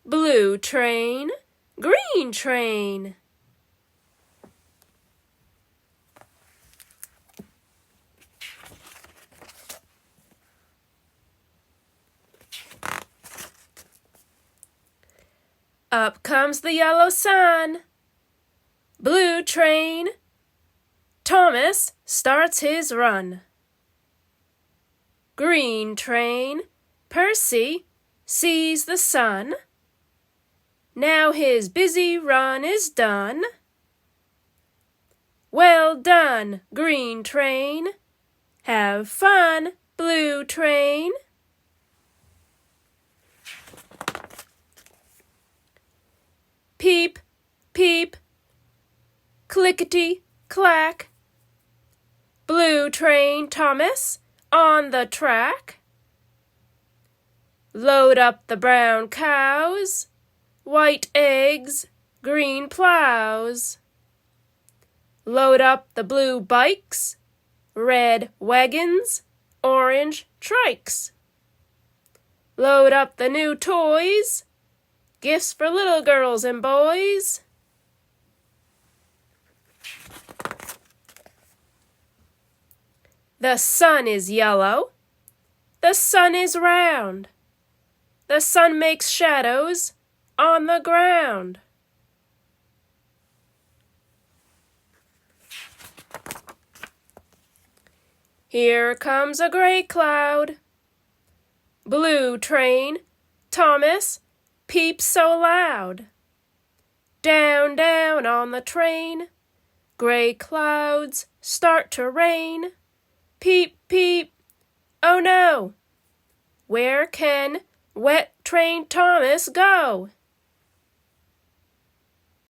Blue train, green train. Up comes the yellow sun. Blue train. Thomas starts his run. Green train. Percy sees the sun. Now his busy run is done. Well done, green train. Have fun, blue train. Peep, peep, clickety-clack. Blue train, Thomas, on the track. Load up the brown cows, white eggs, green plows. Load up the blue bikes, red wagons, orange trikes. Load up the new toys, gifts for little girls and boys. The sun is yellow, the sun is round. The sun makes shadows on the ground. Here comes a gray cloud. Blue train, Thomas, peeps so loud. Down, down on the train, gray clouds start to rain. Peep, peep, oh no! Where can wet train Thomas go?